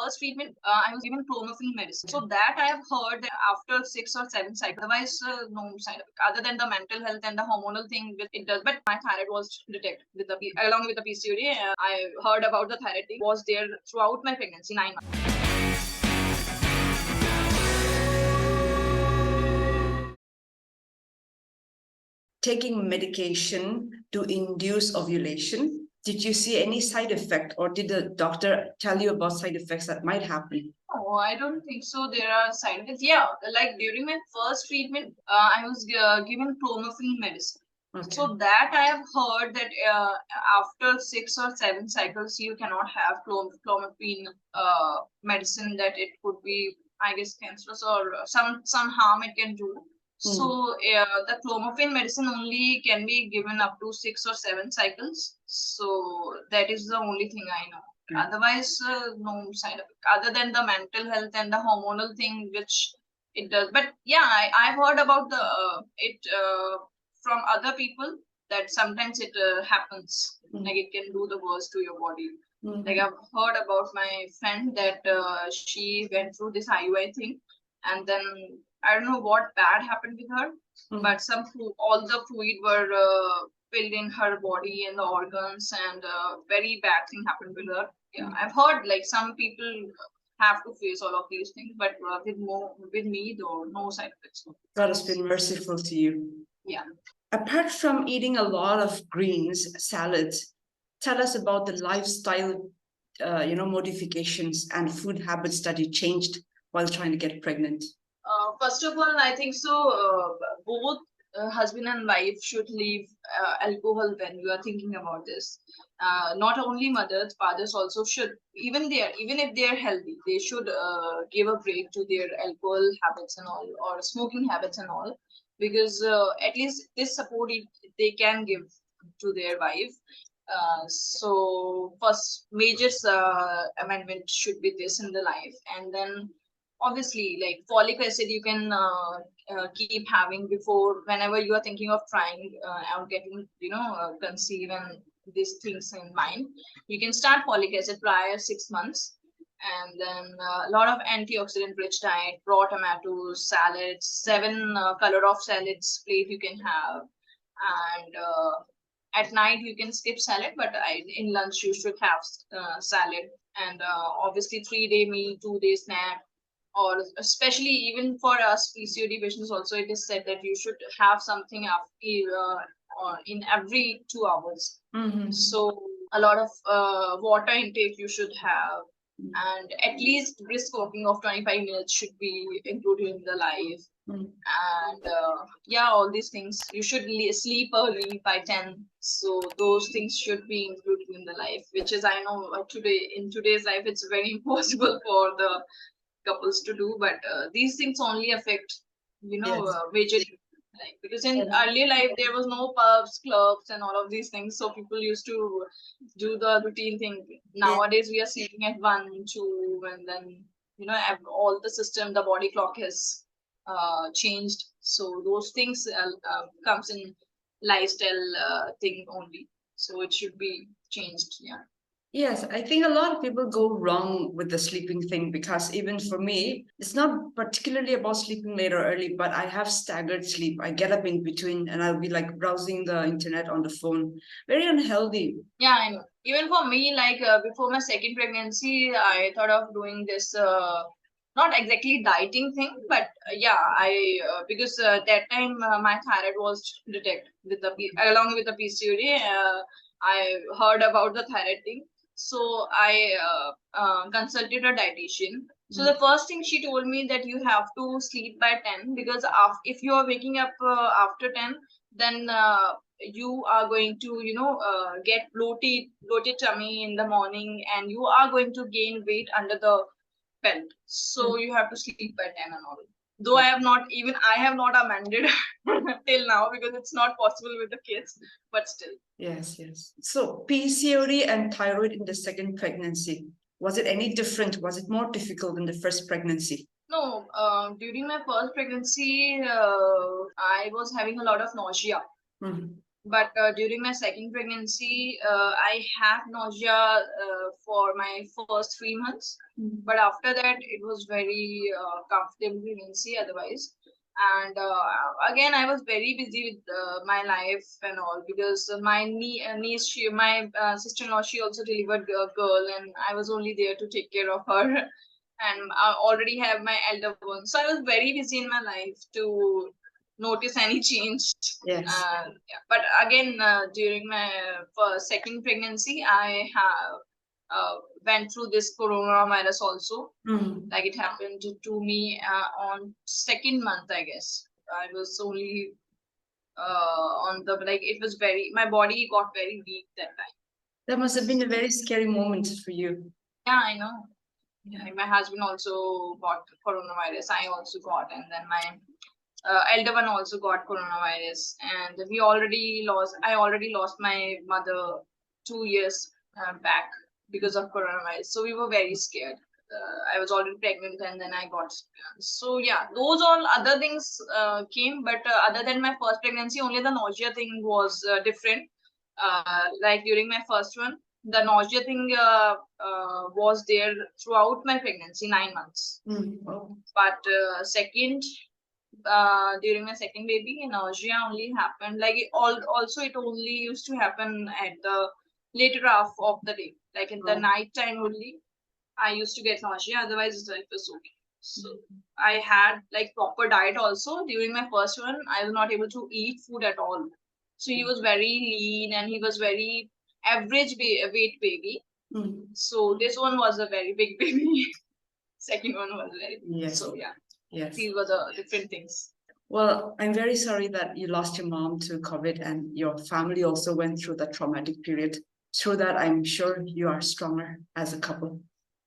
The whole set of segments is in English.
first treatment, I was given clomiphene medicine. So that I have heard that after 6 or 7 cycles, otherwise no side effect other than the mental health and the hormonal thing which it does. But my thyroid was detected with the along with the PCOD. I heard about the thyroid thing was there throughout my pregnancy, 9 months. Taking medication to induce ovulation, did you see any side effect, or did the doctor tell you about side effects that might happen? Oh, I don't think so. There are side effects. Yeah, like during my first treatment, I was given clomiphene medicine. Okay. So that I have heard that after 6 or 7 cycles, you cannot have clomiphene medicine. That it could be, I guess, cancerous or some harm it can do. So the clomiphene medicine only can be given up to 6 or 7 cycles. So that is the only thing I know. Otherwise, no side effect other than the mental health and the hormonal thing which it does. But yeah, I've heard about the it from other people that sometimes it happens. Like it can do the worst to your body. Like I've heard about my friend that she went through this IUI thing, and then I don't know what bad happened with her, but all the fluid were filled in her body and the organs, and very bad thing happened with her. Yeah, I've heard like some people have to face all of these things, but with me though, no side effects. God has been merciful to you. Yeah. Apart from eating a lot of greens, salads, tell us about the lifestyle, modifications and food habits that you changed while trying to get pregnant. First of all, I think so. Both husband and wife should leave alcohol when you are thinking about this. Not only mothers, fathers also should. Even if they are healthy, they should give a break to their alcohol habits and all, or smoking habits and all, because at least this support they can give to their wife. So first major amendment should be this in the life, and then obviously like folic acid you can keep having before whenever you are thinking of trying out getting conceive and these things in mind. You can start folic acid prior 6 months, and then a lot of antioxidant rich diet, raw tomatoes, salads, 7 color of salads plate you can have, and at night you can skip salad, but in lunch you should have salad, and obviously 3-day meal, 2-day snack, or especially even for us PCOD patients also it is said that you should have something after in every 2 hours. So a lot of water intake you should have, and at least brisk walking of 25 minutes should be included in the life. And yeah, all these things you should sleep early by 10, so those things should be included in the life, which is I know in today's life it's very impossible for the couples to do, but these things only affect majorly, like, because in earlier life there was no pubs, clubs and all of these things, so people used to do the routine thing. Nowadays we are sleeping at 1, 2, and then all the system, the body clock has changed, so those things comes in lifestyle thing only, so it should be changed. Yeah. Yes, I think a lot of people go wrong with the sleeping thing, because even for me, it's not particularly about sleeping late or early, but I have staggered sleep. I get up in between and I'll be like browsing the internet on the phone. Very unhealthy. Yeah, I know. Even for me, like before my second pregnancy, I thought of doing this, not exactly dieting thing, but yeah, I because that time my thyroid was detected with along with the PCOD. I heard about the thyroid thing, so I consulted a dietitian. So the first thing she told me that you have to sleep by 10, because if you are waking up after 10, then you are going to get bloated tummy in the morning, and you are going to gain weight under the belt. So you have to sleep by 10 and all. Though I have not amended till now, because it's not possible with the kids, but still. Yes. So PCOD and thyroid in the second pregnancy, was it any different? Was it more difficult in the first pregnancy? No, during my first pregnancy, I was having a lot of nausea. But during my second pregnancy, I have nausea for my first 3 months. But after that, it was very comfortable pregnancy otherwise. And again, I was very busy with my life and all, because my niece, my sister-in-law, she also delivered a girl, and I was only there to take care of her. And I already have my elder one, so I was very busy in my life to notice any change. Yes. Yeah. But again, during my second pregnancy, I have went through this coronavirus also. Like it happened to me on second month, I guess. I was only on the, like, it was very, my body got very weak that time. That must have been a very scary moment for you. Yeah, I know. Yeah. Like my husband also got coronavirus. I also got, and then my elder one also got coronavirus, and I already lost my mother 2 years back because of coronavirus. So we were very scared. I was already pregnant, and then I got. So yeah, those all other things came, but other than my first pregnancy, only the nausea thing was different. Like during my first one, the nausea thing was there throughout my pregnancy, 9 months. Oh. But second, during my second baby, nausea only happened, like it only used to happen at the later half of the day, like in the night time only. I used to get nausea, otherwise it was okay. So I had like proper diet also. During my first one, I was not able to eat food at all. So he was very lean, and he was very average weight baby. So this one was a very big baby. Second one was very big. Yes. So yeah. Yes. These were the different things. Well, I'm very sorry that you lost your mom to COVID, and your family also went through that traumatic period. Through that, I'm sure you are stronger as a couple.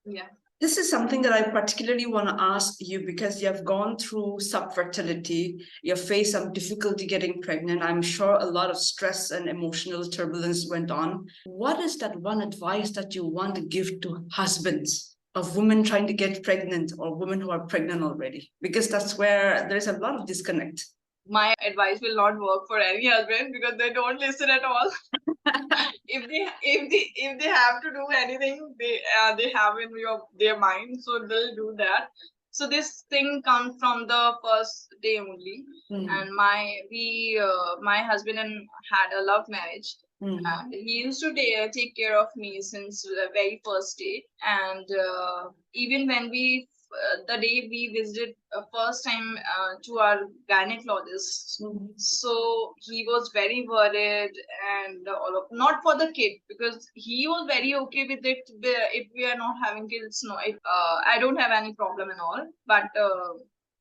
Yeah. This is something that I particularly want to ask you, because you have gone through sub-fertility, you have faced some difficulty getting pregnant. I'm sure a lot of stress and emotional turbulence went on. What is that one advice that you want to give to husbands of women trying to get pregnant, or women who are pregnant already? Because that's where there's a lot of disconnect. My advice will not work for any husband, because they don't listen at all. if they have to do anything, they have in their mind, so they'll do that. So this thing comes from the first day only. And my husband and had a love marriage. And he used to take care of me since the very first day. And even when the day we visited first time to our gynecologist, so he was very worried, and all of, not for the kid, because he was very okay with it. If we are not having kids, no, I don't have any problem and all. But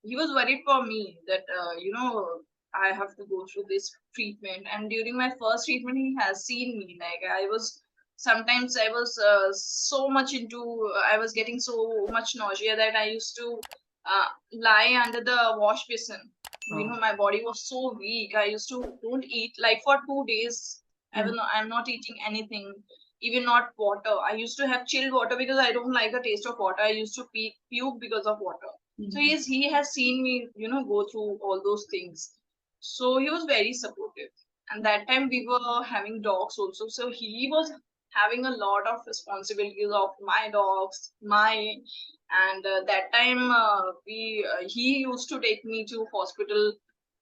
he was worried for me that I have to go through this treatment. And during my first treatment, he has seen me, like sometimes I was so much into, I was getting so much nausea that I used to lie under the wash basin. My body was so weak. I used to don't eat, like for 2 days. I'm not eating anything, even not water. I used to have chilled water because I don't like the taste of water. I used to puke because of water. So he has seen me, go through all those things. So he was very supportive. And that time we were having dogs also. So he was having a lot of responsibilities of my dogs, and that time he used to take me to hospital.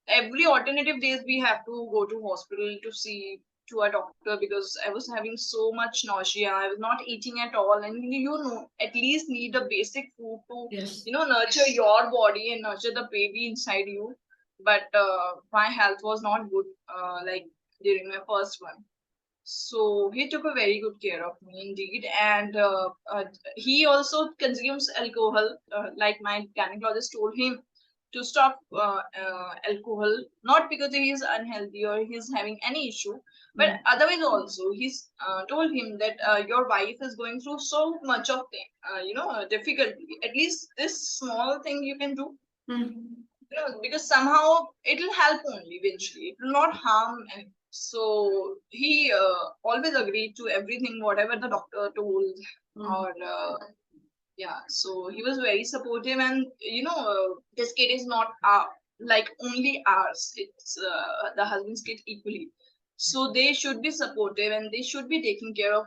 Every alternative days we have to go to hospital to see to a doctor, because I was having so much nausea. I was not eating at all, and at least need a basic food to nurture your body and nurture the baby inside you. But my health was not good, like during my first one. So he took a very good care of me indeed, and he also consumes alcohol. Like my gynecologist told him to stop alcohol, not because he is unhealthy or he's having any issue, but otherwise also he's told him that your wife is going through so much of thing, difficulty. At least this small thing you can do. Because somehow it'll help only eventually. It will not harm anyone. So he always agreed to everything, whatever the doctor told, or yeah. So he was very supportive, and this kid is not like only ours. It's the husband's kid equally. So they should be supportive and they should be taking care of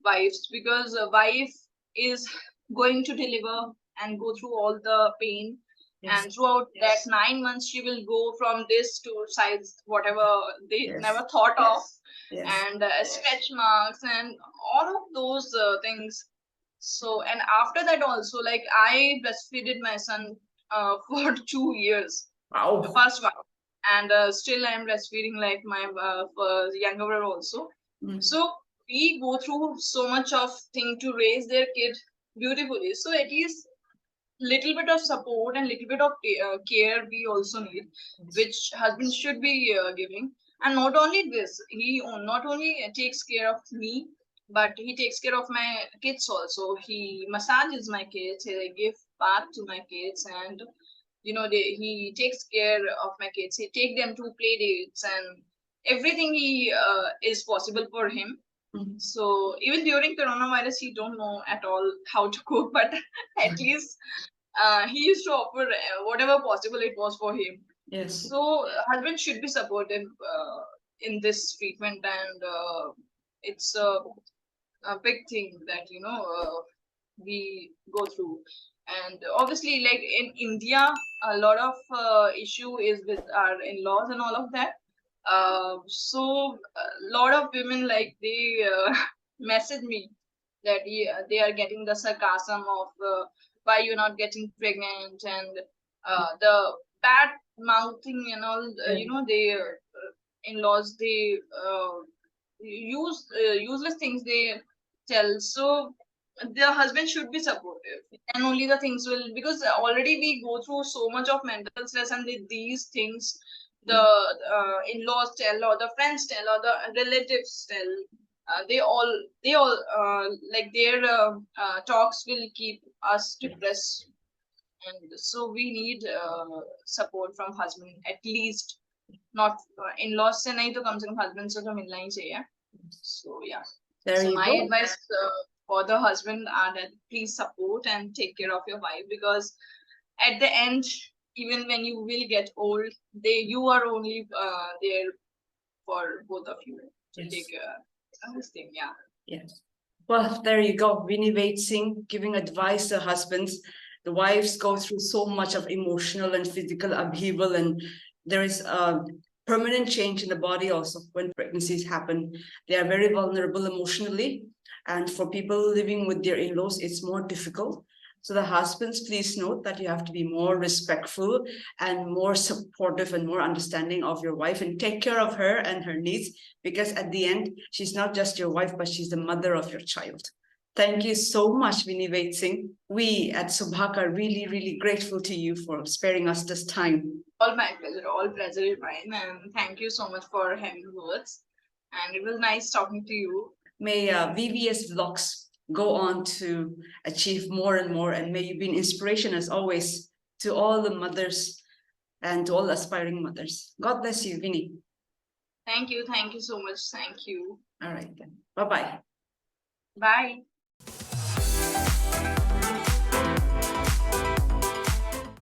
wives, because a wife is going to deliver and go through all the pain. Yes. And throughout that 9 months, she will go from this to size whatever they Yes. never thought of, Yes. and stretch marks and all of those things. So, and after that also, like I breastfeeded my son for 2 years, Wow. first one, and still I'm breastfeeding like my younger brother also. So we go through so much of thing to raise their kid beautifully. So at least little bit of support and little bit of care we also need, which husband should be giving. And not only this, he not only takes care of me, but he takes care of my kids also. He massages my kids, he give bath to my kids, and he takes care of my kids. He take them to play dates and everything he is possible for him. So even during coronavirus, he don't know at all how to cook, but at least he used to offer whatever possible it was for him. Yes. So husband should be supportive in this treatment, and it's a big thing that we go through. And obviously, like in India, a lot of issue is with our in-laws and all of that. So a lot of women, like, they message me that they are getting the sarcasm of why you're not getting pregnant, and the bad mouthing and all. They in-laws, they use useless things they tell. So the husband should be supportive, and only the things will, because already we go through so much of mental stress, and these things the in-laws tell, or the friends tell, or the relatives tell, they all like their talks will keep us depressed. And so we need support from husband, at least. Not in-laws से नहीं तो कम से कम husband से तो मिलना ही चाहिए. So yeah. There So you my go. advice for the husband are that please support and take care of your wife, because at the end, even when you will get old, you are only there for both of you to Yes. take this thing. Yeah. Yes. Well, there you go. Vinnie Vaid Singh giving advice to husbands. The wives go through so much of emotional and physical upheaval, and there is a permanent change in the body also when pregnancies happen. They are very vulnerable emotionally. And for people living with their in-laws, it's more difficult. So the husbands, please note that you have to be more respectful and more supportive and more understanding of your wife, and take care of her and her needs, because at the end, she's not just your wife, but she's the mother of your child. Thank you so much, Vinnie Vaid Singh. We at Subhag are really, really grateful to you for sparing us this time. All my pleasure. All pleasure is mine. And thank you so much for having words. And it was nice talking to you. May VVS Vlogs go on to achieve more and more, and may you be an inspiration, as always, to all the mothers and to all aspiring mothers. God bless you, Vinnie. Thank you. Thank you so much. Thank you. All right then. Bye-bye. Bye.